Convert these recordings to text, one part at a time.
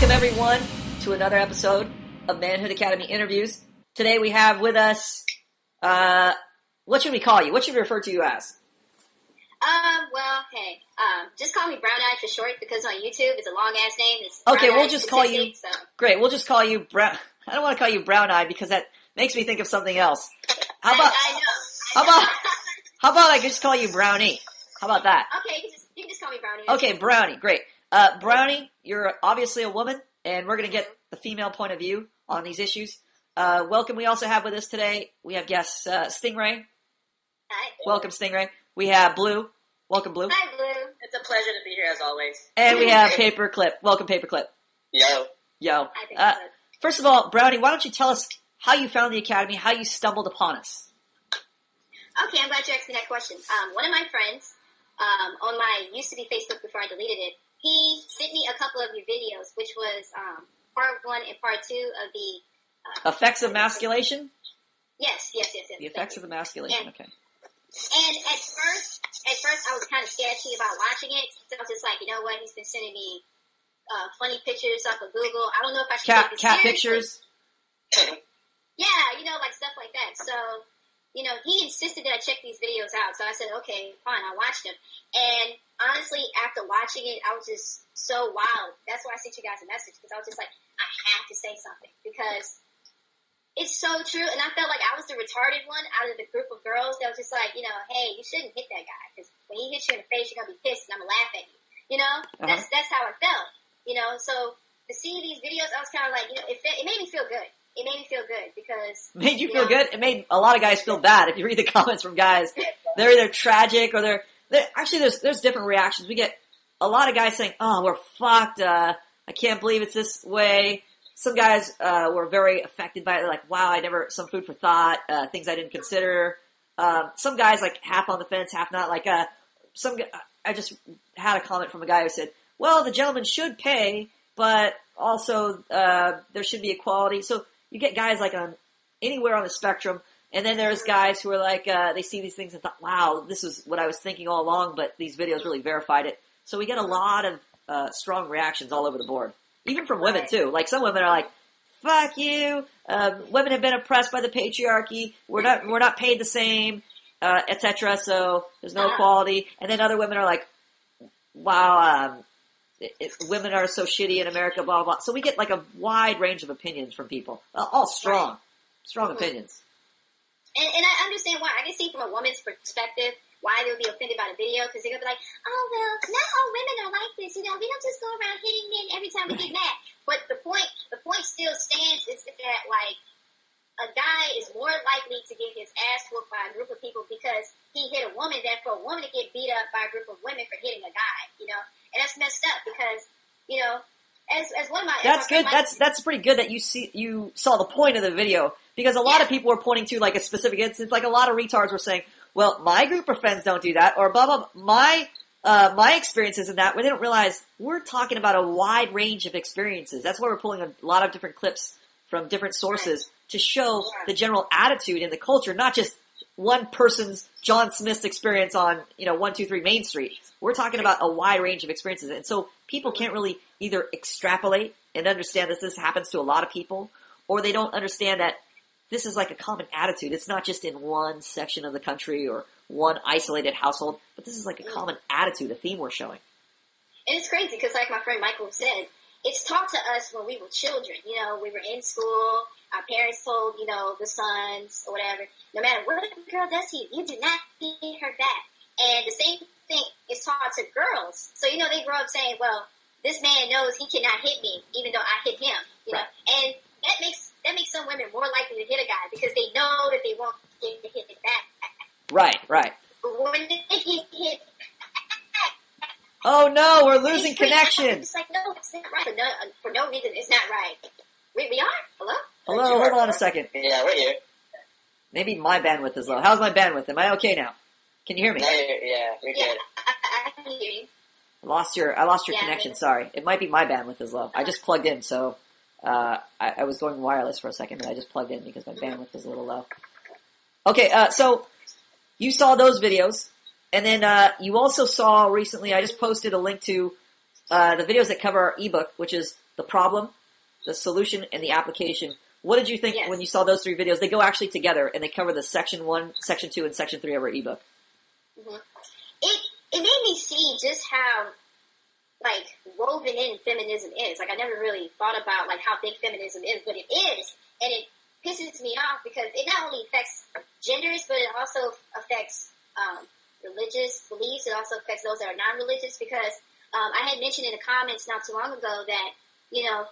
Welcome, everyone, to another episode of Manhood Academy Interviews. Today we have with us, what should we call you? What should we refer to you as? Just call me Brown Eye for short because on YouTube it's a long ass name. It's Okay, Brown we'll Eye just call you. So. Great, we'll just call you Brown. I don't want to call you Brown Eye because that makes me think of something else. I know. How about I just call you Brownie? How about that? Okay, you can just call me Brownie. Okay, Brownie, great. Brownie, you're obviously a woman, and we're going to get the female point of view on these issues. Welcome. We also have with us today, we have guests Stingray. Hi. Welcome, Stingray. We have Blue. Welcome, Blue. Hi, Blue. It's a pleasure to be here as always. And we have Paperclip. Welcome, Paperclip. Yo. Hi, Paperclip. First of all, Brownie, why don't you tell us how you found the Academy, how you stumbled upon us? Okay, I'm glad you asked me that question. One of my friends on my used to be Facebook before I deleted it, he sent me a couple of your videos, which was part 1 and part 2 of the Effects of Masculation? Yes. The Effects of the Masculation, okay. And at first I was kind of sketchy about watching it. So I was just like, you know what? He's been sending me funny pictures off of Google. I don't know if I should take this cat seriously. pictures? Yeah, like stuff like that. So, he insisted that I check these videos out. So I said, okay, fine. I watched them. And honestly, after watching it, I was just so wild. That's why I sent you guys a message. Because I was just like, I have to say something. Because it's so true. And I felt like I was the retarded one out of the group of girls that was just like, hey, you shouldn't hit that guy. Because when he hits you in the face, you're going to be pissed and I'm going to laugh at you. That's how I felt. So to see these videos, I was kind of like, it made me feel good. It made me feel good because... Made you feel good? It made a lot of guys feel bad. If you read the comments from guys, they're either tragic or they're actually, there's different reactions. We get a lot of guys saying, oh, we're fucked. I can't believe it's this way. Some guys were very affected by it. They're like, wow, some food for thought, things I didn't consider. Some guys like half on the fence, half not. Like I just had a comment from a guy who said, well, the gentleman should pay, but also there should be equality. So you get guys like on anywhere on the spectrum, and then there's guys who are like, they see these things and thought, wow, this is what I was thinking all along, but these videos really verified it. So we get a lot of strong reactions all over the board. Even from women, too. Like, some women are like, fuck you, women have been oppressed by the patriarchy, we're not paid the same, etc., so there's no equality. And then other women are like, wow, women are so shitty in America, blah, blah, blah. So we get like a wide range of opinions from people. All strong opinions. And I understand why. I can see from a woman's perspective why they would be offended by the video, because they're going to be like, oh, well, not all women are like this. We don't just go around hitting men every time we get mad. But the point still stands is that, like, a guy is more likely to get his ass whooped by a group of people because he hit a woman than for a woman to get beat up by a group of women for hitting a guy, And that's messed up because, as one of my... That's good. That's pretty good that you saw the point of the video, because a lot of people were pointing to like a specific instance. Like a lot of retards were saying, well, my group of friends don't do that, or blah, blah, blah. My experiences in that, where they don't realize we're talking about a wide range of experiences. That's why we're pulling a lot of different clips from different sources to show the general attitude in the culture, not just one person's John Smith's experience on, 123 Main Street. We're talking about a wide range of experiences. And so people can't really either extrapolate and understand that this happens to a lot of people, or they don't understand that this is like a common attitude. It's not just in one section of the country or one isolated household, but this is like a common attitude, a theme we're showing. And it's crazy because, like my friend Michael said, it's taught to us when we were children. We were in school. Our parents told, the sons or whatever, no matter what a girl does to you, you do not hit her back. And the same thing is taught to girls. So, they grow up saying, well, this man knows he cannot hit me, even though I hit him, Right. And that makes some women more likely to hit a guy because they know that they won't get hit back. Right. But when they get hit, oh no, we're losing connection. It's like, no, it's not right. For no reason, it's not right. We are? Hello? Hello, hold on a second. Yeah, we're here. Maybe my bandwidth is low. How's my bandwidth? Am I okay now? Can you hear me? Yeah, we're good. I can hear you. I lost your connection. Sorry. It might be my bandwidth is low. I just plugged in, so I was going wireless for a second, but I just plugged in because my bandwidth was a little low. Okay, so you saw those videos, and then you also saw recently, I just posted a link to the videos that cover our ebook, which is the problem, the solution, and the application. What did you think Yes. when you saw those 3 videos? They go actually together, and they cover the section 1, section 2, and section 3 of our ebook. Mm-hmm. It made me see just how like woven in feminism is. Like I never really thought about like how big feminism is, but it is, and it pisses me off because it not only affects genders, but it also affects religious beliefs. It also affects those that are non-religious because I had mentioned in the comments not too long ago that, you know,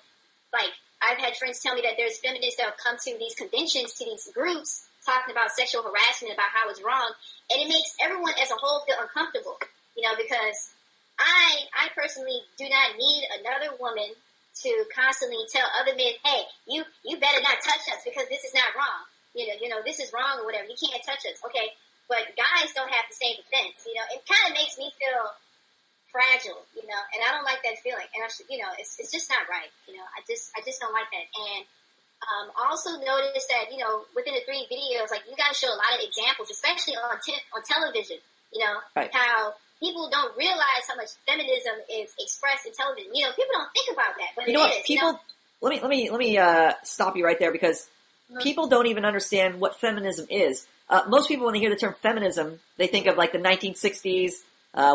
like I've had friends tell me that there's feminists that have come to these conventions, to these groups, talking about sexual harassment, about how it's wrong, and it makes everyone as a whole feel uncomfortable, you know, because I personally do not need another woman to constantly tell other men, hey, you better not touch us because this is not wrong. You know, this is wrong or whatever. You can't touch us. Okay. But guys don't have the same defense. You know, it kind of makes me feel fragile, you know, and I don't like that feeling. And you know, it's just not right. You know, I just don't like that. And also noticed that, you know, within the 3 videos, like you guys show a lot of examples, especially on television, you know, Right. how people don't realize how much feminism is expressed in television. You know, people don't think about that, but You know what? People, let me stop you right there because people don't even understand what feminism is. Most people, when they hear the term feminism, they think of like the 1960s,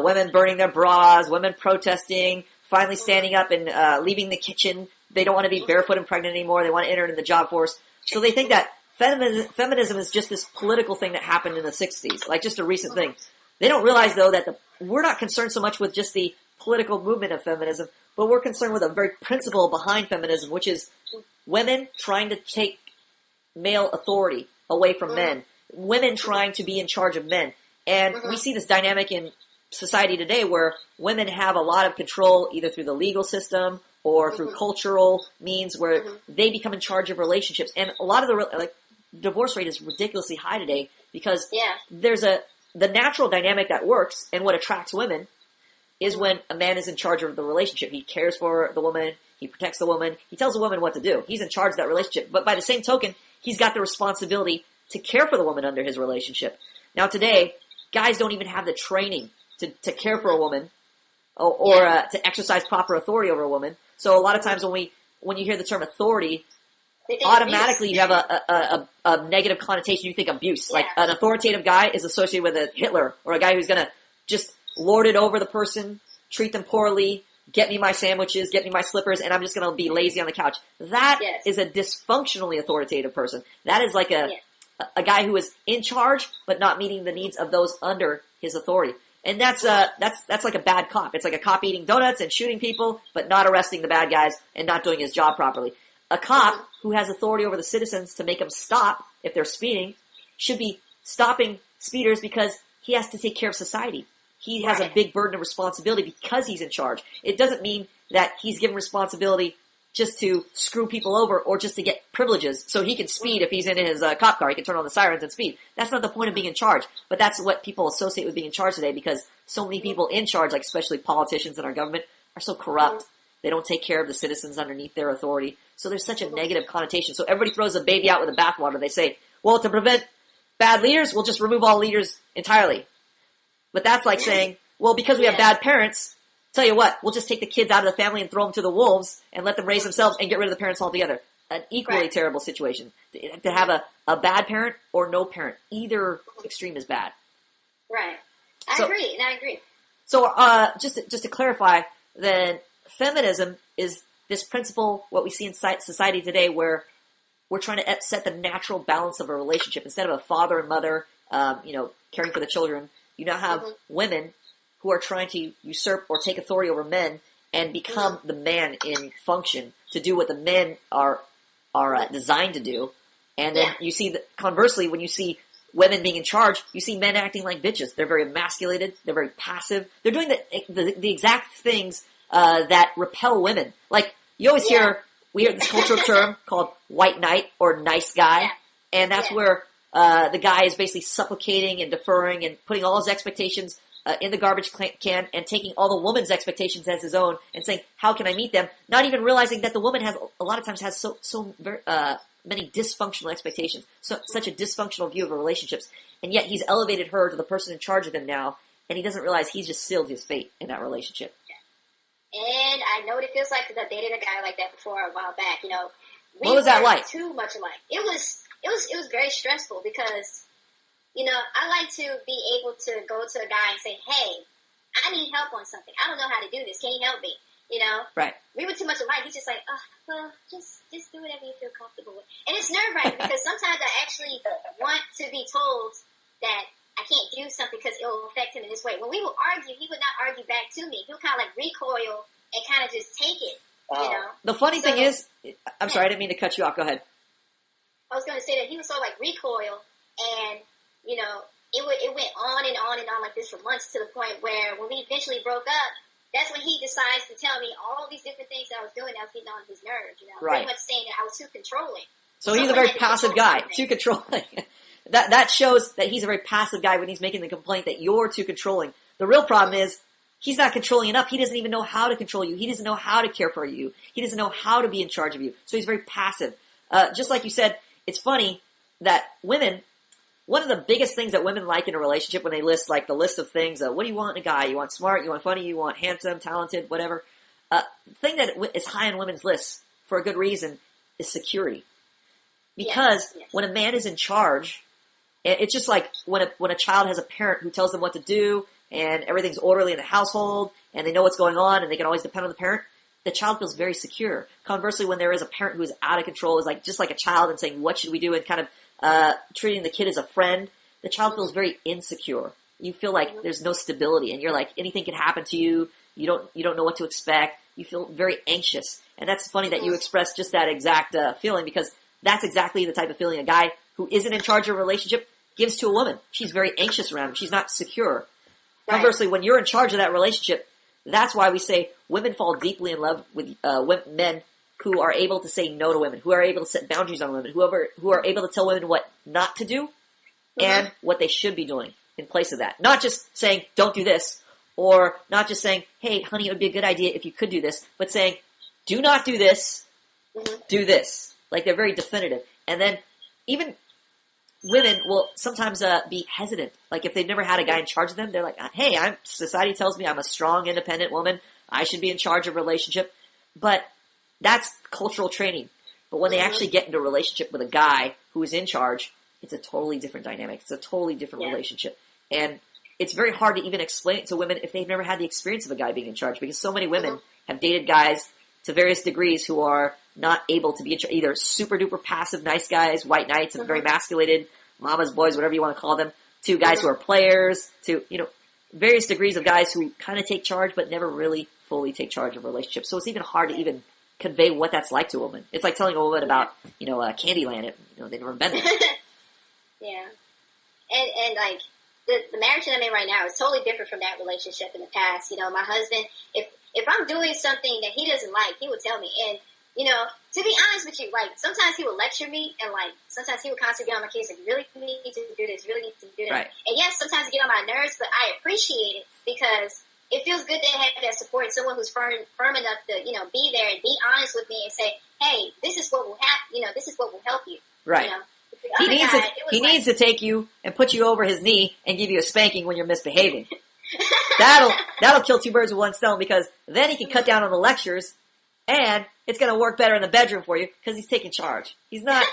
women burning their bras, women protesting, finally standing up and leaving the kitchen. They don't want to be barefoot and pregnant anymore. They want to enter into the job force. So they think that feminism is just this political thing that happened in the 60s, like just a recent thing. They don't realize, though, that we're not concerned so much with just the political movement of feminism, but we're concerned with a very principle behind feminism, which is women trying to take male authority away from men, women trying to be in charge of men. And we see this dynamic in society today where women have a lot of control either through the legal system or through cultural means where they become in charge of relationships. And a lot of the divorce rate is ridiculously high today because there's the natural dynamic that works and what attracts women is when a man is in charge of the relationship. He cares for the woman. He protects the woman. He tells the woman what to do. He's in charge of that relationship. But by the same token, he's got the responsibility to care for the woman under his relationship. Now today, guys don't even have the training to care for a woman or to exercise proper authority over a woman. So a lot of times when you hear the term authority, automatically you have a negative connotation. You think abuse. Like an authoritative guy is associated with a Hitler or a guy who's going to just lord it over the person, treat them poorly, get me my sandwiches, get me my slippers, and I'm just going to be lazy on the couch. That is a dysfunctionally authoritative person. That is like a guy who is in charge but not meeting the needs of those under his authority. And that's like a bad cop. It's like a cop eating donuts and shooting people but not arresting the bad guys and not doing his job properly. A cop who has authority over the citizens to make them stop if they're speeding should be stopping speeders because he has to take care of society. He has a big burden of responsibility because he's in charge. It doesn't mean that he's given responsibility just to screw people over or just to get privileges so he can speed if he's in his cop car. He can turn on the sirens and speed. That's not the point of being in charge. But that's what people associate with being in charge today because so many people in charge, like especially politicians in our government, are so corrupt. They don't take care of the citizens underneath their authority. So there's such a negative connotation. So everybody throws a baby out with the bathwater. They say, well, to prevent bad leaders, we'll just remove all leaders entirely. But that's like saying, well, because we have bad parents, tell you what, we'll just take the kids out of the family and throw them to the wolves and let them raise themselves and get rid of the parents altogether. An equally terrible situation. To have a bad parent or no parent. Either extreme is bad. Right. I agree. So just to clarify, then feminism is this principle, what we see in society today, where we're trying to set the natural balance of a relationship. Instead of a father and mother, caring for the children, you now have women who are trying to usurp or take authority over men and become the man in function to do what the men are designed to do. And then you see that conversely, when you see women being in charge, you see men acting like bitches. They're very emasculated. They're very passive. They're doing the exact things that repel women. Like you always we hear this cultural term called white knight or nice guy, and that's where the guy is basically supplicating and deferring and putting all his expectations in the garbage can and taking all the woman's expectations as his own and saying, how can I meet them? Not even realizing that the woman has a lot of times has so many dysfunctional expectations, such a dysfunctional view of her relationships, and yet he's elevated her to the person in charge of them now, and he doesn't realize he's just sealed his fate in that relationship. And I know what it feels like because I dated a guy like that before a while back. You know, what was that like? Too much alike. It was very stressful because, you know, I like to be able to go to a guy and say, hey, I need help on something. I don't know how to do this. Can you help me? You know? Right. We were too much alike. He's just like, oh, well, just do whatever you feel comfortable with. And it's nerve-wracking because sometimes I actually want to be told that I can't do something because it will affect him in this way. When we would argue, he would not argue back to me. He would kind of like recoil and kind of just take it, you know? The funny thing is, I'm sorry, I didn't mean to cut you off. Go ahead. I was going to say that he was so like recoil and, you know, it went on and on and on like this for months to the point where when we eventually broke up, that's when he decides to tell me all these different things that I was doing that was getting on his nerves, you know, right. pretty much saying that I was too controlling. So he's a very passive guy, too controlling. That shows that he's a very passive guy when he's making the complaint that you're too controlling. The real problem is he's not controlling enough. He doesn't even know how to control you. He doesn't know how to care for you. He doesn't know how to be in charge of you. So he's very passive. Just like you said, it's funny that women, one of the biggest things that women like in a relationship when they list like the list of things, what do you want in a guy? You want smart, you want funny, you want handsome, talented, whatever. The thing that is high on women's lists for a good reason is security. Because when a man is in charge, it's just like when a child has a parent who tells them what to do and everything's orderly in the household and they know what's going on and they can always depend on the parent, the child feels very secure. Conversely, when there is a parent who is out of control, is like just like a child and saying, what should we do? And kind of treating the kid as a friend, the child feels very insecure. You feel like there's no stability and you're like, anything can happen to you. You don't know what to expect. You feel very anxious. And that's funny that you expressed just that exact feeling because that's exactly the type of feeling a guy who isn't in charge of a relationship gives to a woman. She's very anxious around him. She's not secure. Right. Conversely, when you're in charge of that relationship, that's why we say women fall deeply in love with men who are able to say no to women, who are able to set boundaries on women, who are able to tell women what not to do and what they should be doing in place of that. Not just saying, don't do this, or not just saying, hey, honey, it would be a good idea if you could do this, but saying, do not do this, do this. Like they're very definitive. And then even women will sometimes be hesitant. Like if they've never had a guy in charge of them, they're like, hey, society tells me I'm a strong, independent woman. I should be in charge of a relationship. But that's cultural training. But when they actually get into a relationship with a guy who is in charge, it's a totally different dynamic. It's a totally different relationship. And it's very hard to even explain it to women if they've never had the experience of a guy being in charge, because so many women have dated guys to various degrees who are not able to be in charge, either super duper passive nice guys, white knights, and very emasculated, mama's boys, whatever you want to call them, to guys who are players, to, various degrees of guys who kind of take charge but never really fully take charge of relationships. So it's even hard to even convey what that's like to a woman. It's like telling a woman about, Candyland. They've never been there. Yeah. And like, the marriage that I'm in right now is totally different from that relationship in the past. My husband, if I'm doing something that he doesn't like, he would tell me. And, to be honest with you, like, sometimes he would lecture me, and, like, sometimes he would constantly get on my case, like, you really need to do this, really need to do that. Right. And yes, sometimes it get on my nerves, but I appreciate it because it feels good to have that support and someone who's firm enough to, be there and be honest with me and say, hey, this is what will happen, this is what will help you. Right. He needs to take you and put you over his knee and give you a spanking when you're misbehaving. That'll kill two birds with one stone, because then he can cut down on the lectures, and it's going to work better in the bedroom for you because he's taking charge. He's not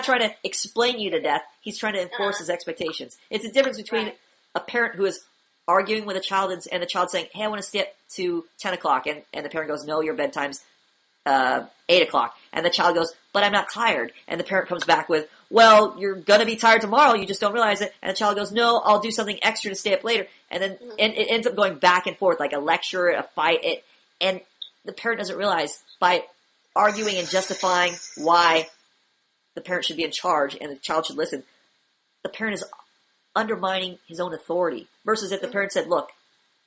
trying to explain you to death. He's trying to enforce his expectations. It's a difference between a parent who is arguing with a child and the child saying, hey, I want to stay up to 10 o'clock. And the parent goes, no, your bedtime's 8 o'clock. And the child goes, but I'm not tired. And the parent comes back with, well, you're going to be tired tomorrow. You just don't realize it. And the child goes, no, I'll do something extra to stay up later. And then and it ends up going back and forth like a lecture, a fight. And the parent doesn't realize by arguing and justifying why the parent should be in charge and the child should listen, the parent is undermining his own authority. Versus if the parent said, look,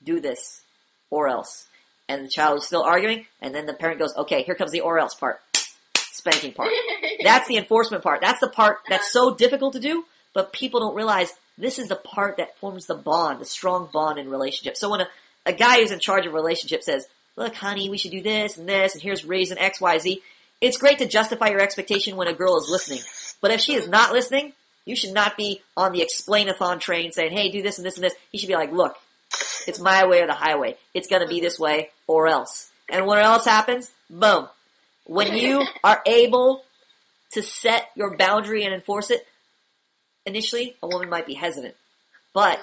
do this or else. And the child is still arguing, and then the parent goes, okay, here comes the or else part. Spanking part. That's the enforcement part. That's the part that's so difficult to do, but people don't realize this is the part that forms the bond, the strong bond in relationships. So when a guy who's in charge of a relationship says, look, honey, we should do this, and here's reason X, Y, Z, it's great to justify your expectation when a girl is listening. But if she is not listening, you should not be on the explain-a-thon train saying, hey, do this and this and this. You should be like, look, It's my way or the highway. It's going to be this way or else. And when else happens, boom. When you are able to set your boundary and enforce it, initially a woman might be hesitant, but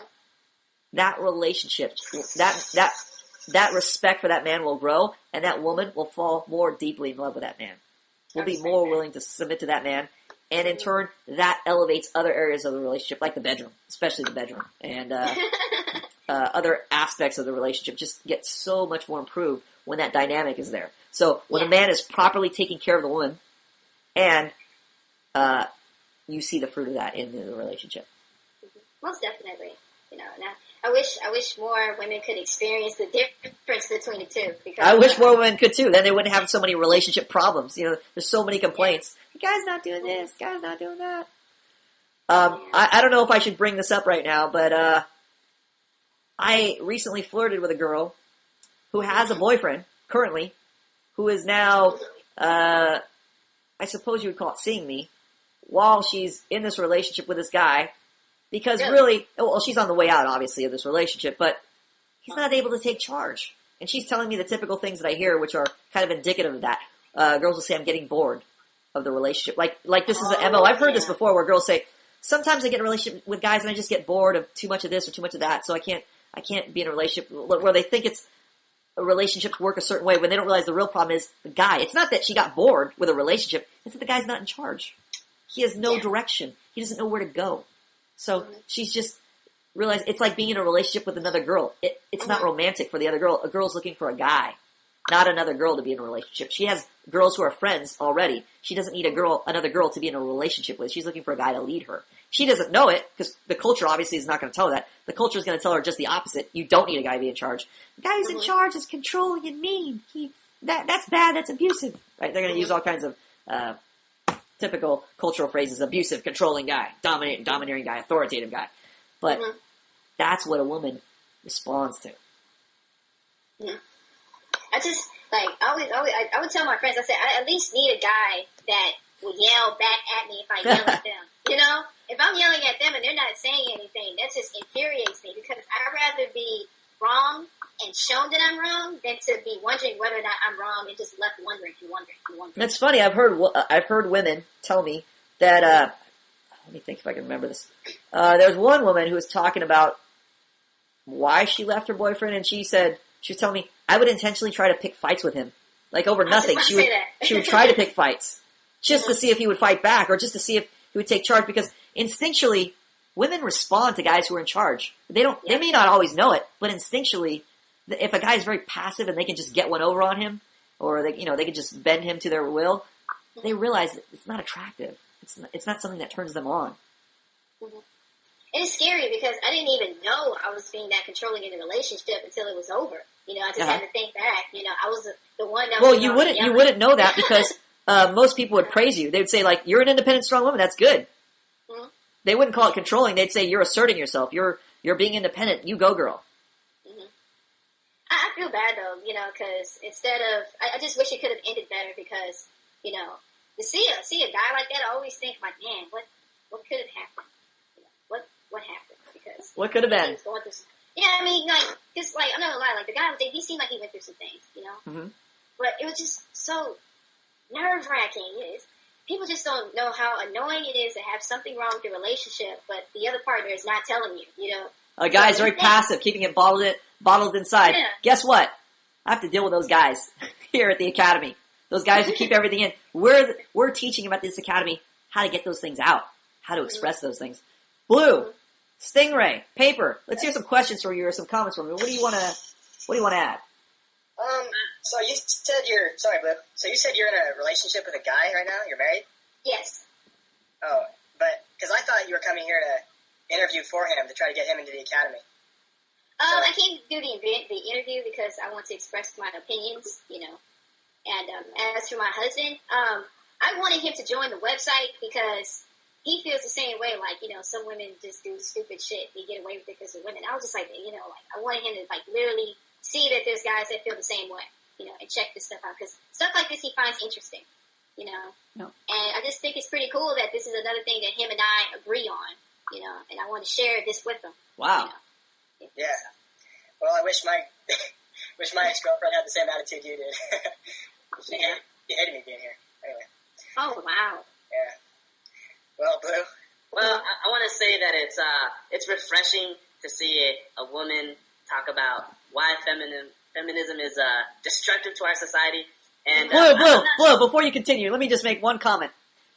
that relationship, that respect for that man will grow, and that woman will fall more deeply in love with that man. Will be more willing to submit to that man, and in turn, that elevates other areas of the relationship, like the bedroom, especially the bedroom, and other aspects of the relationship just get so much more improved when that dynamic is there. So when a man is properly taking care of the woman, and you see the fruit of that in the relationship. Most definitely. You know, and I wish more women could experience the difference between the two. Because I wish more women could too. Then they wouldn't have so many relationship problems. You know, there's so many complaints. The guy's not doing this. The guy's not doing that. I don't know if I should bring this up right now, but I recently flirted with a girl who has a boyfriend currently, who is now, I suppose you would call it seeing me, while she's in this relationship with this guy. Because really, well, she's on the way out, obviously, of this relationship, but he's not able to take charge. And she's telling me the typical things that I hear, which are kind of indicative of that. Girls will say, I'm getting bored of the relationship. Like this is an MO. I've heard this before, where girls say, sometimes I get in a relationship with guys and I just get bored of too much of this or too much of that, so I can't be in a relationship where they think it's a relationship to work a certain way when they don't realize the real problem is the guy. It's not that she got bored with a relationship, it's that the guy's not in charge. He has no direction. He doesn't know where to go. So she's just realized it's like being in a relationship with another girl. It's not romantic for the other girl. A girl's looking for a guy, not another girl to be in a relationship. She has girls who are friends already. She doesn't need another girl to be in a relationship with. She's looking for a guy to lead her. She doesn't know it because the culture obviously is not going to tell her that. The culture is going to tell her just the opposite. You don't need a guy to be in charge. The guy who's in charge is controlling and mean. That's bad. That's abusive. Right? They're going to use all kinds of typical cultural phrases: abusive, controlling guy, domineering guy, authoritative guy. But that's what a woman responds to. Yeah. I would tell my friends, I said, I at least need a guy that will yell back at me if I yell at them. You know? If I'm yelling at them and they're not saying anything, that just infuriates me because I'd rather be wrong and shown that I'm wrong than to be wondering whether or not I'm wrong and just left wondering. That's funny. I've heard women tell me that, let me think if I can remember this. There's one woman who was talking about why she left her boyfriend, and she was telling me, I would intentionally try to pick fights with him. Like over nothing. She would try to pick fights. Just to see if he would fight back, or just to see if he would take charge, because instinctually, women respond to guys who are in charge. They may not always know it, but instinctually, if a guy is very passive and they can just get one over on him, or they can just bend him to their will, they realize that it's not attractive. It's not something that turns them on. Mm-hmm. And it's scary because I didn't even know I was being that controlling in the relationship until it was over. You know, I just had to think back. You know, I was the one that. Well, you wouldn't know that because most people would praise you. They would say, like, you're an independent, strong woman. That's good. Mm-hmm. They wouldn't call it controlling. They'd say you're asserting yourself. You're being independent. You go, girl. Mm-hmm. I feel bad though, you know, because instead of, I just wish it could have ended better because, you know, to see a guy like that, I always think, like, man, what could have happened? You know, what happened? Because what could have been? Yeah, I mean, like, just like, I'm not gonna lie, like the guy, he seemed like he went through some things, you know. Mm-hmm. But it was just so nerve wracking. People just don't know how annoying it is to have something wrong with your relationship, but the other partner is not telling you, you know. A guy's very passive, keeping it bottled inside. Yeah. Guess what? I have to deal with those guys here at the academy. Those guys who keep everything in. We're teaching them at this academy how to get those things out, how to express those things. Blue, Stingray, Paper. Let's hear some questions from you or some comments from you. What do you want to add? So you said sorry, Blue. So you said you're in a relationship with a guy right now? You're married? Yes. Oh, but because I thought you were coming here to interview for him to try to get him into the academy. I can't do the interview because I want to express my opinions, you know. And as for my husband, I wanted him to join the website because he feels the same way. Like, you know, some women just do stupid shit. They get away with it because they're women. I was just like, you know, like I wanted him to like literally see that there's guys that feel the same way, you know, and check this stuff out because stuff like this he finds interesting, you know. No. And I just think it's pretty cool that this is another thing that him and I agree on, you know. And I want to share this with him. Wow. You know? Yeah. Well, I wish my ex-girlfriend had the same attitude you did. She hated me being here. Anyway. Oh, wow. Yeah. Well, Blue. Well, I want to say that it's refreshing to see a woman talk about why feminism is destructive to our society. And Blue, before you continue, let me just make one comment.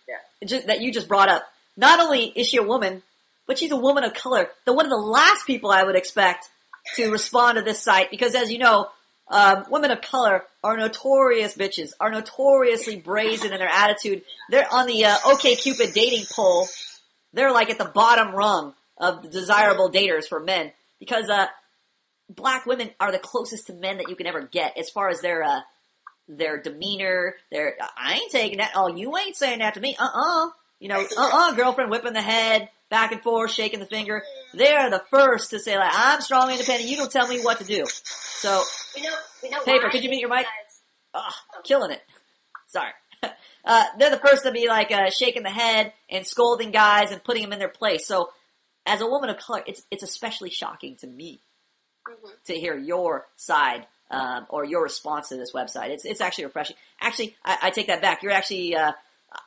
Yeah. That you just brought up. Not only is she a woman, but she's a woman of color. One of the last people I would expect to respond to this site, because as you know, women of color are notorious bitches, are notoriously brazen in their attitude. They're on the OkCupid dating poll. They're like at the bottom rung of the desirable daters for men, because black women are the closest to men that you can ever get as far as their demeanor. I ain't taking that. Oh, you ain't saying that to me. Girlfriend whipping the head back and forth, shaking the finger. They're the first to say, like, I'm strong, independent. You don't tell me what to do. So, we know Paper, why. could you mute your mic? Killing it. Sorry. They're the first to be like shaking the head and scolding guys and putting them in their place. So, as a woman of color, it's especially shocking to me to hear your side or your response to this website. It's actually refreshing. Actually, I take that back. You're actually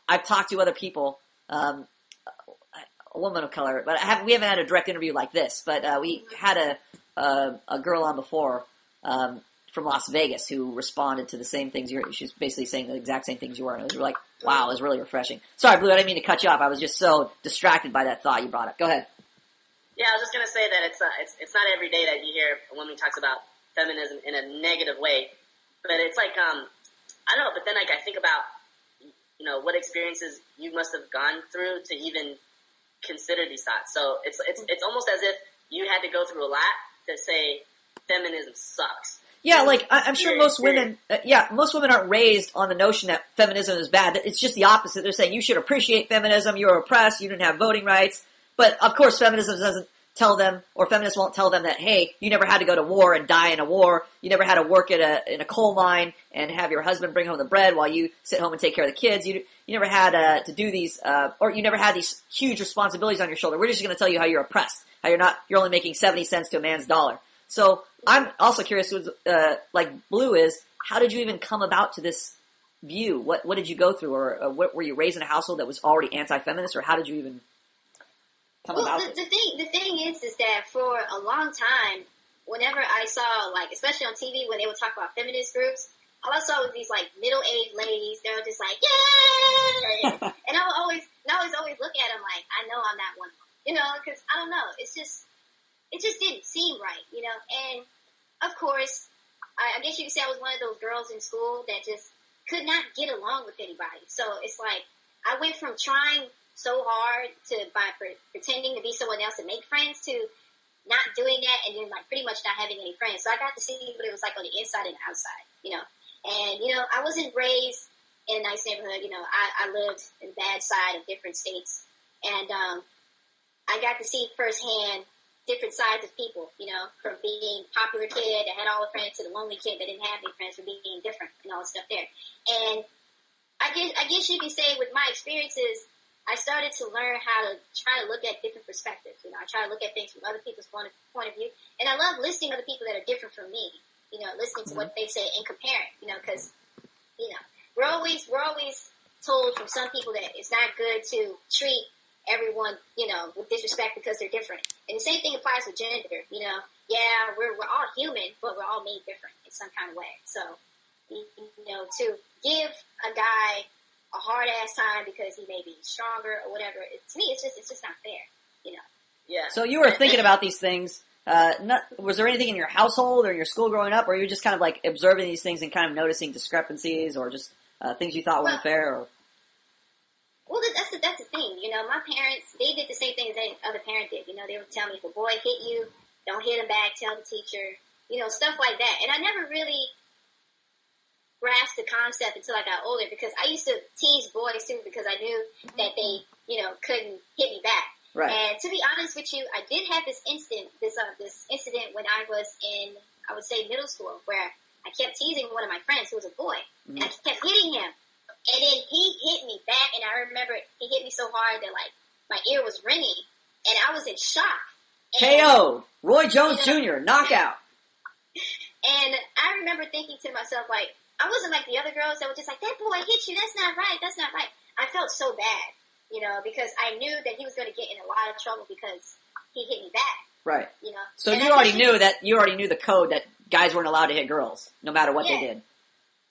I've talked to other people, a woman of color, but we haven't had a direct interview like this. But we had a girl on before. From Las Vegas who responded to the same things she's basically saying the exact same things you were. And it was like, wow, it was really refreshing. Sorry, Blue, I didn't mean to cut you off. I was just so distracted by that thought you brought up. Go ahead. Yeah, I was just gonna say that it's not every day that you hear a woman talks about feminism in a negative way, but it's like I don't know. But then like I think about what experiences you must have gone through to even consider these thoughts. So it's almost as if you had to go through a lot to say feminism sucks. Yeah, like, I'm sure most women aren't raised on the notion that feminism is bad. It's just the opposite. They're saying you should appreciate feminism, you're oppressed, you didn't have voting rights. But, of course, feminism doesn't tell them, or feminists won't tell them that, hey, you never had to go to war and die in a war. You never had to work in a coal mine and have your husband bring home the bread while you sit home and take care of the kids. You never had to do these, or you never had these huge responsibilities on your shoulder. We're just going to tell you how you're oppressed, how you're only making 70 cents to a man's dollar. So I'm also curious, like Blue is, how did you even come about to this view? What did you go through, or what, were you raised in a household that was already anti-feminist, or how did you even come about the thing is that for a long time, whenever I saw, like, especially on TV when they would talk about feminist groups, all I saw was these like middle-aged ladies. They were just like, yeah, and I would always look at them like, I know I'm not one of them, because I don't know, it just didn't seem right, and of course, I guess you could say I was one of those girls in school that just could not get along with anybody. So it's like, I went from trying so hard by pretending to be someone else and make friends to not doing that and then like pretty much not having any friends. So I got to see what it was like on the inside and outside, and, I wasn't raised in a nice neighborhood, I lived in the bad side of different states, and, I got to see firsthand different sides of people, from being popular kid that had all the friends to the lonely kid that didn't have any friends, from being different and all the stuff there. And I guess you can say with my experiences, I started to learn how to try to look at different perspectives. I try to look at things from other people's point of view. And I love listening to the people that are different from me, listening to what they say and comparing, because, we're always told from some people that it's not good to treat everyone, with disrespect because they're different. And the same thing applies with gender, Yeah, we're all human, but we're all made different in some kind of way. So, to give a guy a hard ass time because he may be stronger or whatever, to me, it's just not fair, Yeah. So you were thinking about these things. Was there anything in your household or your school growing up, or you were just kind of like observing these things and kind of noticing discrepancies, or just things you thought were unfair? Or? Well, that's the thing. My parents, they did the same thing as any other parent did. They would tell me, if a boy hit you, don't hit him back, tell the teacher, stuff like that. And I never really grasped the concept until I got older, because I used to tease boys too, because I knew that they, couldn't hit me back. Right. And to be honest with you, I did have this incident when I was in, I would say, middle school, where I kept teasing one of my friends who was a boy, and I kept hitting him. And then he hit me back, and I remember he hit me so hard that, like, my ear was ringing, and I was in shock. KO! Roy Jones Jr., knockout. And I remember thinking to myself, like, I wasn't like the other girls that were just like, that boy hit you, that's not right, that's not right. I felt so bad, you know, because I knew that he was going to get in a lot of trouble because he hit me back, Right. you know. So And you I already guess knew the code that guys weren't allowed to hit girls, no matter what they Yeah. did.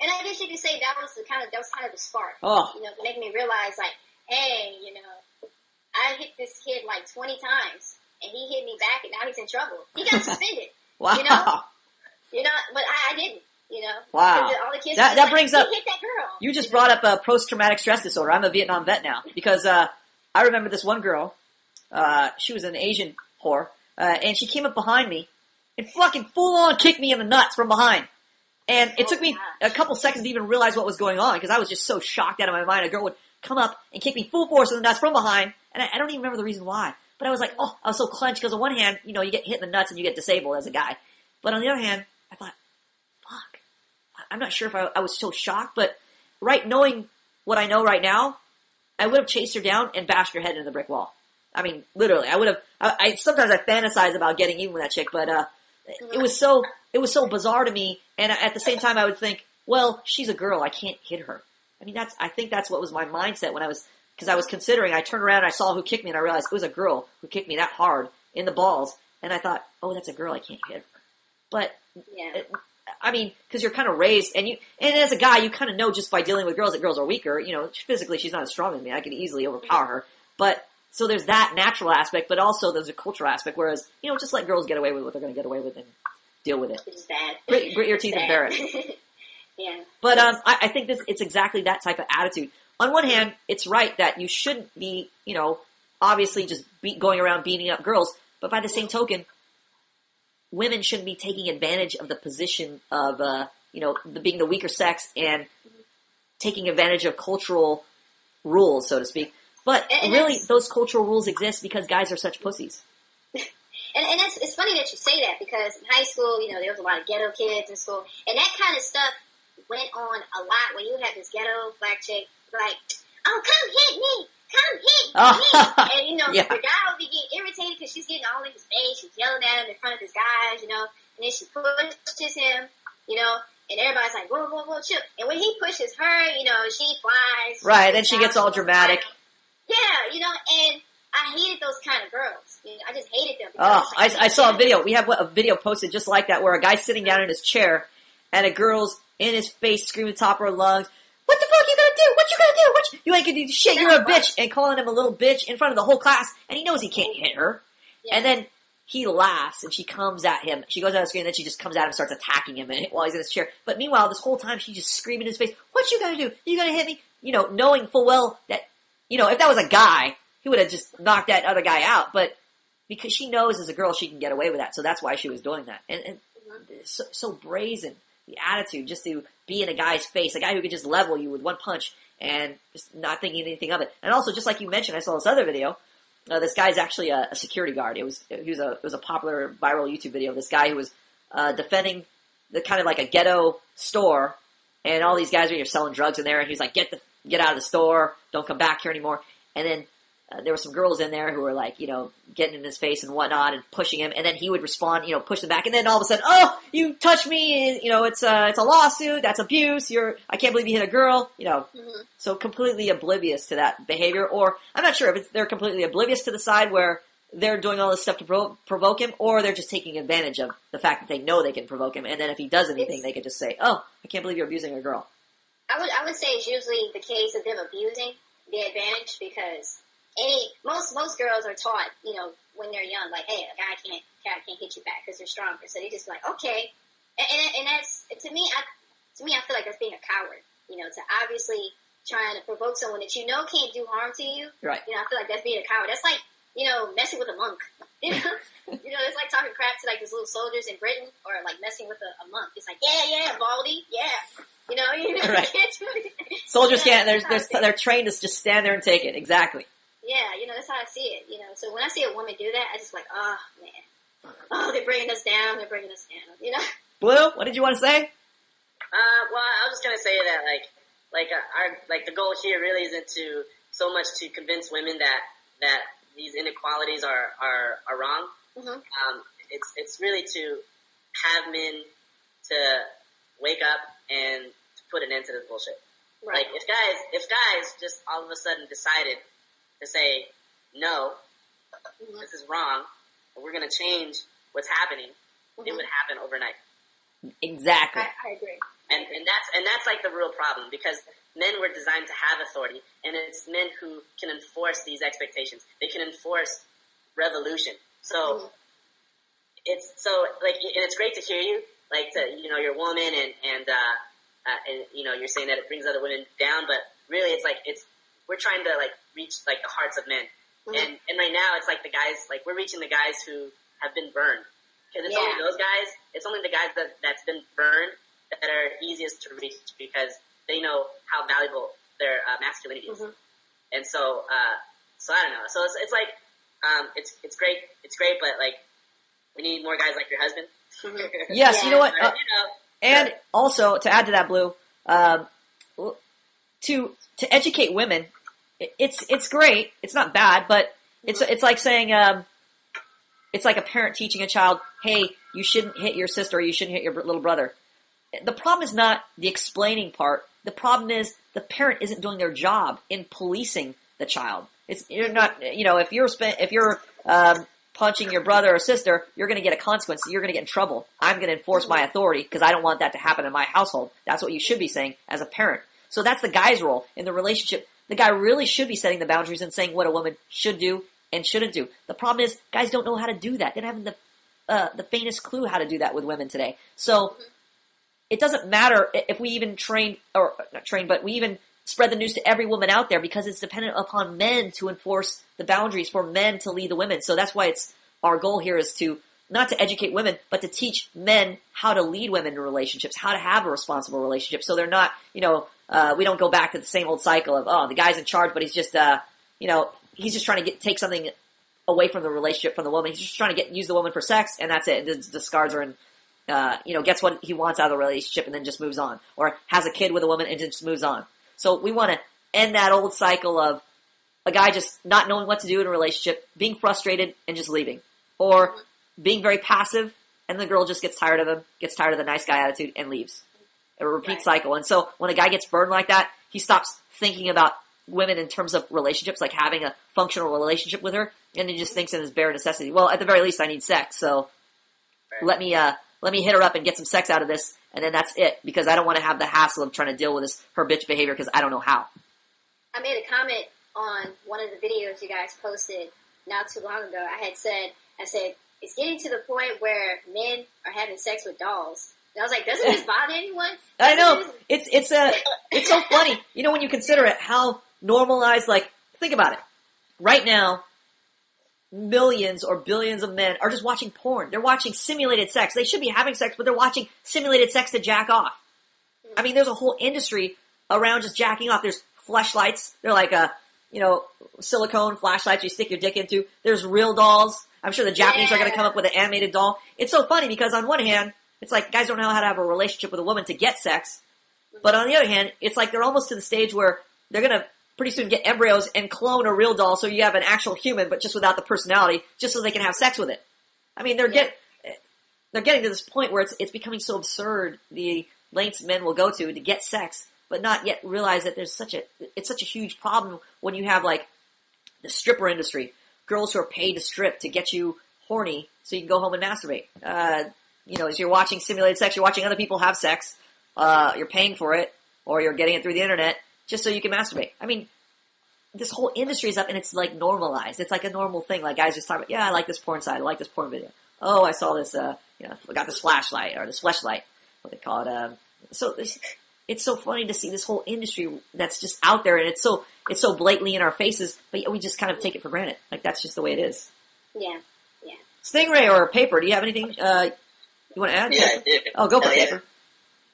And I guess you could say that was kind of the spark, Oh. you know, to make me realize, like, hey, you know, I hit this kid like 20 times, and he hit me back, and now he's in trouble. He got suspended. Wow. You know, but I didn't. You know, Wow. 'cause all the kids That were just like, brings "You up- hit that girl." You just know? brought up a post-traumatic stress disorder. I'm a Vietnam vet now because I remember this one girl. She was an Asian whore, and she came up behind me and fucking full-on kicked me in the nuts from behind. And it took me a couple seconds to even realize what was going on because I was just so shocked out of my mind. A girl would come up and kick me full force in the nuts from behind, and I don't even remember the reason why. But I was like, oh, I was so clenched because on one hand, you know, you get hit in the nuts and you get disabled as a guy. But on the other hand, I thought, fuck. I'm not sure if I was so shocked, but knowing what I know right now, I would have chased her down and bashed her head into the brick wall. I mean, literally, I would have. Sometimes I fantasize about getting even with that chick, but it was so bizarre to me. And at the same time, I would think, well, she's a girl, I can't hit her. I mean, I think that's what was my mindset because I was considering. I turned around, and I saw who kicked me, and I realized it was a girl who kicked me that hard in the balls, and I thought, oh, that's a girl, I can't hit her. But Yeah. I mean, because you're kind of raised, and as a guy, you kind of know just by dealing with girls that girls are weaker. You know, physically, she's not as strong as me. I could easily overpower her. But so there's that natural aspect, but also there's a cultural aspect. Whereas, you know, just let girls get away with what they're going to get away with and deal with it. Which is bad. Grit your teeth and bear it. Yeah. But I think it's exactly that type of attitude. On one hand, it's right that you shouldn't be, you know, obviously just going around beating up girls. But by the same token, women shouldn't be taking advantage of the position of, you know, being the weaker sex and taking advantage of cultural rules, so to speak. But And really, that's- those cultural rules exist because guys are such pussies. And it's funny that you say that because in high school, you know, there was a lot of ghetto kids in school, and that kind of stuff went on a lot when you had this ghetto black chick like, oh, come hit me, come hit me, and you know, Yeah. the guy would be getting irritated because she's getting all in his face, she's yelling at him in front of his guys, you know, and then she pushes him, you know, and everybody's like, whoa, whoa, whoa, chill. And when he pushes her, you know, she flies. Right, then she gets all down, dramatic. Yeah, you know, and I hated those kind of girls. You know, I just hated them. Oh, because it's like, I saw a video. We have a video posted just like that where a guy's sitting down in his chair and a girl's in his face screaming top of her lungs, what the fuck you gonna do? What you gonna do? You ain't gonna do shit, you're a bitch. And calling him a little bitch in front of the whole class. And he knows he can't hit her. Yeah. And then he laughs and she comes at him. She goes out of the screen and then she just comes at him and starts attacking him while he's in his chair. But meanwhile, this whole time she's just screaming in his face, what you gonna do? You gonna hit me? You know, knowing full well that, you know, if that was a guy, he would have just knocked that other guy out. But because she knows as a girl she can get away with that, so that's why she was doing that. And so brazen, the attitude, just to be in a guy's face, a guy who could just level you with one punch and just not thinking anything of it. And also, just like you mentioned, I saw this other video. This guy's actually a security guard. It was a popular viral YouTube video of this guy who was defending the kind of like a ghetto store, and all these guys were selling drugs in there, and he's like, get out of the store, don't come back here anymore. And then there were some girls in there who were like, you know, getting in his face and whatnot and pushing him, and then he would respond, you know, push them back, and then all of a sudden, oh, you touched me, you know, it's a lawsuit, that's abuse, I can't believe you hit a girl, you know. Mhm. So completely oblivious to that behavior, or I'm not sure if they're completely oblivious to the side where they're doing all this stuff to provoke him, or they're just taking advantage of the fact that they know they can provoke him, and then if he does anything, they could just say, oh, I can't believe you're abusing a girl. I would say it's usually the case of them abusing the advantage because most girls are taught, you know, when they're young, like, hey, a guy can't hit you back because they're stronger. So they just be like, okay, and that's to me, I feel like that's being a coward, you know, to obviously trying to provoke someone that you know can't do harm to you. Right. You know, I feel like that's being a coward. That's like, you know, messing with a monk. You know, it's like talking crap to like these little soldiers in Britain, or like messing with a monk. It's like, yeah, Baldy, yeah. You know, Right. you can't do it. Soldiers Yeah, can't, that's how I they're trained to just stand there and take it, exactly. Yeah, you know, that's how I see it, you know. So when I see a woman do that, I just like, oh, man. Oh, they're bringing us down, you know. Blue, what did you want to say? Well, I was just gonna say that, like the goal here really isn't to so much to convince women that these inequalities are wrong. Mm-hmm. It's really to have men to wake up and to put an end to this bullshit. Right. Like, if guys just all of a sudden decided to say, no, this is wrong, and we're going to change what's happening, it would happen overnight. Exactly. I agree. And that's like the real problem, because men were designed to have authority, and it's men who can enforce these expectations. They can enforce revolution. So it's and it's great to hear you, like, you're a woman, and you're saying that it brings other women down, but really we're trying to like reach like the hearts of men. And right now it's like the guys, like, we're reaching the guys who have been burned. Because it's only those guys, it's only the guys that's been burned that are easiest to reach, because they know how valuable their masculinity is. And so I don't know. So it's like, it's great, but like, we need more guys like your husband. Yes, you know what? And sure. also, to add to that, Blue, to educate women, it's great. It's not bad, but it's like saying, it's like a parent teaching a child, hey, you shouldn't hit your sister, or you shouldn't hit your little brother. The problem is not the explaining part. The problem is the parent isn't doing their job in policing the child. You're not, if you're punching your brother or sister, you're going to get a consequence. You're going to get in trouble. I'm going to enforce my authority because I don't want that to happen in my household. That's what you should be saying as a parent. So that's the guy's role in the relationship. The guy really should be setting the boundaries and saying what a woman should do and shouldn't do. The problem is guys don't know how to do that. They don't have the faintest clue how to do that with women today. So it doesn't matter if we even but we even spread the news to every woman out there, because it's dependent upon men to enforce the boundaries, for men to lead the women. So that's why our goal here is to not to educate women, but to teach men how to lead women in relationships, how to have a responsible relationship. So they're not, we don't go back to the same old cycle of, the guy's in charge, but he's just, he's just trying to take something away from the relationship from the woman. He's just trying to use the woman for sex, and that's it. And discards her and, gets what he wants out of the relationship and then just moves on. Or has a kid with a woman and just moves on. So we want to end that old cycle of a guy just not knowing what to do in a relationship, being frustrated and just leaving. Or being very passive, and the girl just gets tired of him, gets tired of the nice guy attitude, and leaves. A repeat cycle. And so when a guy gets burned like that, he stops thinking about women in terms of relationships, like having a functional relationship with her, and he just thinks in his bare necessity, well, at the very least, I need sex, so let me hit her up and get some sex out of this, and then that's it, because I don't want to have the hassle of trying to deal with her bitch behavior, because I don't know how. I made a comment on one of the videos you guys posted not too long ago. I said, it's getting to the point where men are having sex with dolls. And I was like, doesn't this bother anyone? I know. It's so funny. When you consider it, how normalized, like, think about it. Right now, millions or billions of men are just watching porn. They're watching simulated sex. They should be having sex, but they're watching simulated sex to jack off. I mean, there's a whole industry around just jacking off. There's fleshlights. They're like, silicone flashlights you stick your dick into. There's real dolls. I'm sure the Japanese are going to come up with an animated doll. It's so funny because on one hand, it's like guys don't know how to have a relationship with a woman to get sex. But on the other hand, it's like they're almost to the stage where they're going to pretty soon get embryos and clone a real doll so you have an actual human but just without the personality, just so they can have sex with it. I mean, they're getting to this point where it's becoming so absurd, the lengths men will go to get sex, but not yet realize that it's such a huge problem when you have like the stripper industry. Girls who are paid to strip to get you horny so you can go home and masturbate. As you're watching simulated sex, you're watching other people have sex, you're paying for it, or you're getting it through the internet just so you can masturbate. I mean, this whole industry is up and it's like normalized. It's like a normal thing. Like guys just talk about, I like this porn site, I like this porn video. Oh, I saw this, I got this flashlight or this fleshlight, what they call it. So it's so funny to see this whole industry that's just out there, and it's so blatantly in our faces, but we just kind of take it for granted. Like that's just the way it is. Yeah. Stingray or Paper, do you have anything you want to add? Yeah, I do. Oh, go for it, Paper.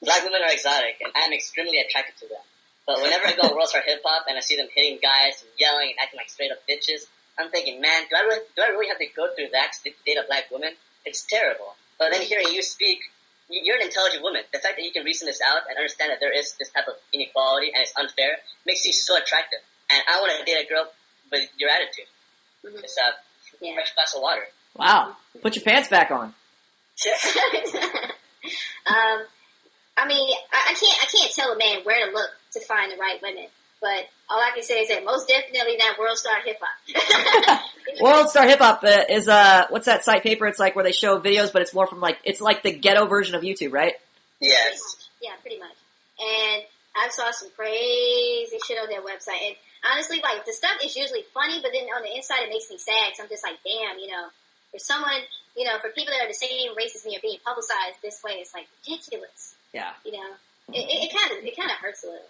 Black women are exotic, and I'm extremely attracted to them. But whenever I go on World Star Hip Hop and I see them hitting guys and yelling and acting like straight up bitches, I'm thinking, man, do I really have to go through that to date a black woman? It's terrible. But then hearing you speak, you're an intelligent woman. The fact that you can reason this out and understand that there is this type of inequality and it's unfair makes you so attractive. And I want to date a girl with your attitude. It's a fresh glass of water. Wow. Put your pants back on. Yeah. I mean, I can't tell a man where to look to find the right women, but all I can say is that most definitely not World Star Hip Hop. World Star Hip Hop is what's that site paper? It's like where they show videos, but it's more from like it's like the ghetto version of YouTube, right? Yes. Pretty much. And I saw some crazy shit on their website, and honestly, like the stuff is usually funny, but then on the inside it makes me sad. So I'm just like, damn, for someone, for people that are the same race as me are being publicized this way, it's like ridiculous. Yeah. It kind of hurts a little,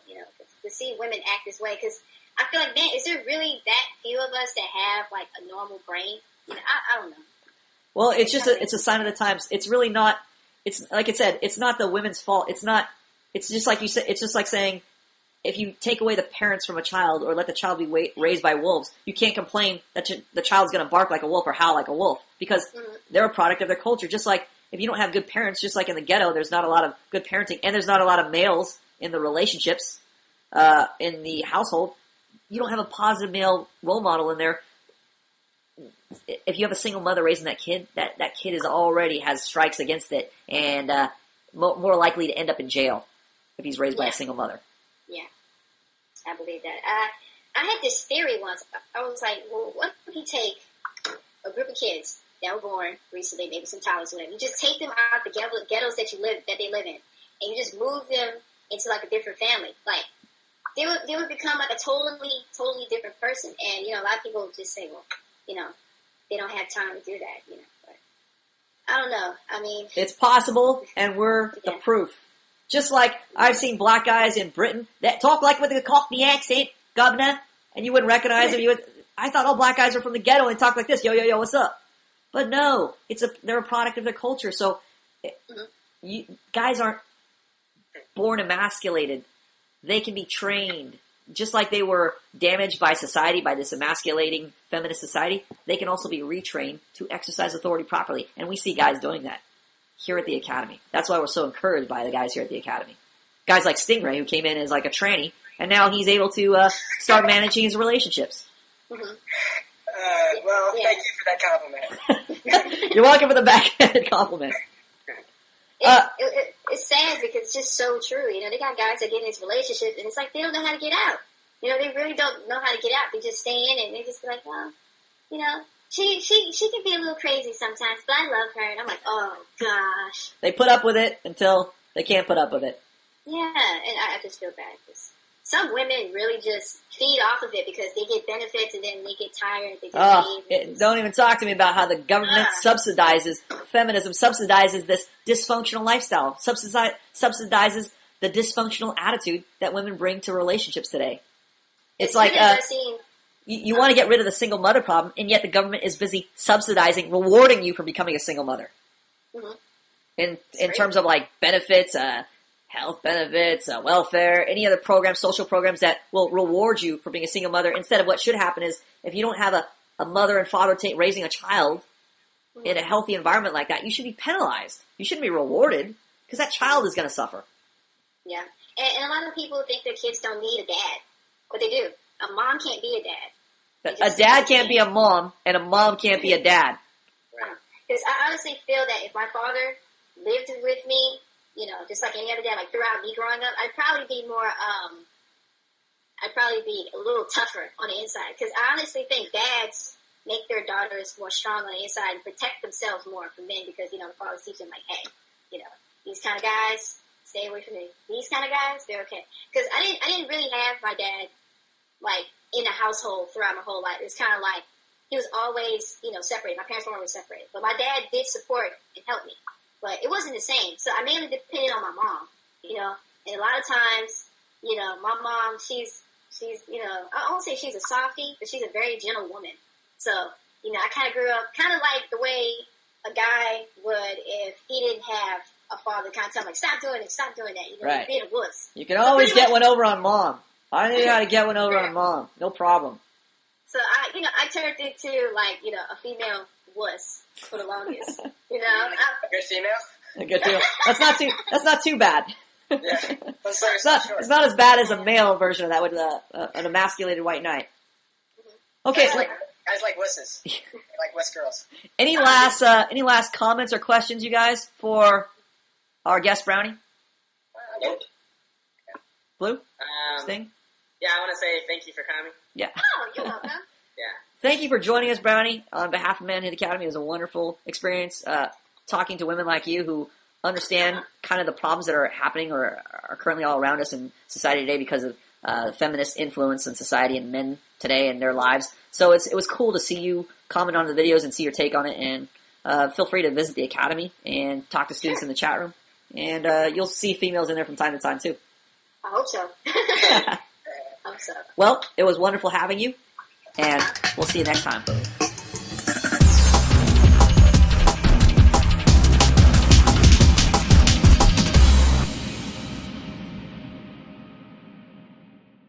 to see women act this way. Because I feel like, man, is there really that few of us that have like a normal brain? I don't know. Well, it's just it's a sign of the times. It's really not. It's like I said. It's not the women's fault. It's not. It's just like you said. It's just like saying, if you take away the parents from a child or let the child be raised by wolves, you can't complain that the child's going to bark like a wolf or howl like a wolf because they're a product of their culture. Just like if you don't have good parents, just like in the ghetto, there's not a lot of good parenting and there's not a lot of males in the relationships, in the household. You don't have a positive male role model in there. If you have a single mother raising that kid, that kid is already has strikes against it and, more likely to end up in jail if he's raised by a single mother. Yeah, I believe that. I had this theory once. I was like, well, what if you take a group of kids that were born recently, maybe some toddlers or whatever, you just take them out the ghettos that they live in, and you just move them into like a different family. Like, they would become like a totally different person. And, a lot of people just say, well, they don't have time to do that, but I don't know. I mean, it's possible, and we're the proof. Just like I've seen black guys in Britain that talk like with a Cockney accent, governor, and you wouldn't recognize them. I thought all black guys were from the ghetto and talk like this, yo, yo, yo, what's up? But no, they're a product of their culture. So guys aren't born emasculated. They can be trained. Just like they were damaged by society, by this emasculating feminist society, they can also be retrained to exercise authority properly. And we see guys doing that here at the Academy. That's why we're so encouraged by the guys here at the Academy. Guys like Stingray, who came in as like a tranny, and now he's able to start managing his relationships. Well, thank you for that compliment. You're welcome for the backhanded compliment. It's sad because it's just so true. They got guys that get in these relationships, and it's like they don't know how to get out. They really don't know how to get out. They just stay in it, and they just be like, well, she can be a little crazy sometimes, but I love her. And I'm like, oh, gosh. They put up with it until they can't put up with it. Yeah, and I just feel bad because some women really just feed off of it because they get benefits and then they get tired. They just leave. Don't even talk to me about how the government subsidizes feminism, subsidizes this dysfunctional lifestyle, subsidizes the dysfunctional attitude that women bring to relationships today. It's like you want to get rid of the single mother problem, and yet the government is busy subsidizing, rewarding you for becoming a single mother. In terms of like benefits, health benefits, welfare, any other programs, social programs that will reward you for being a single mother. Instead of what should happen is if you don't have a mother and father raising a child in a healthy environment like that, you should be penalized. You shouldn't be rewarded because that child is going to suffer. Yeah. And a lot of people think their kids don't need a dad, but they do. A mom can't be a dad. A dad can't be a mom, and a mom can't be a dad. Because I honestly feel that if my father lived with me, just like any other dad, like throughout me growing up, I'd probably be a little tougher on the inside. Because I honestly think dads make their daughters more strong on the inside and protect themselves more from men because, the fathers teach them like, hey, these kind of guys, stay away from me. These kind of guys, they're okay. Because I didn't really have my dad, like, in a household throughout my whole life. It was kind of like, he was always, separated. My parents were always separated. But my dad did support and help me. But it wasn't the same. So I mainly depended on my mom, And a lot of times, my mom, she's I won't say she's a softie, but she's a very gentle woman. So, I kind of grew up kind of like the way a guy would if he didn't have a father kind of tell him, like, stop doing that. Right. Being a wuss. You can always get one over on mom. I know how to get one over on mom. No problem. So I turned into like, a female wuss for the longest. A good female? A good female. That's not too bad. Yeah. It's not as bad as a male version of that with an emasculated white knight. Okay, so Guys like wusses. They like wuss girls. Any last comments or questions, you guys, for our guest Brownie? Nope. Blue? Sting? Yeah, I want to say thank you for coming. Yeah. Oh, you're welcome. Yeah. Thank you for joining us, Brownie. On behalf of Manhood Academy, it was a wonderful experience talking to women like you who understand kind of the problems that are happening or are currently all around us in society today because of feminist influence in society and men today and their lives. So it was cool to see you comment on the videos and see your take on it. And feel free to visit the Academy and talk to students in the chat room. And you'll see females in there from time to time, too. I hope so. I hope so. Well, it was wonderful having you, and we'll see you next time.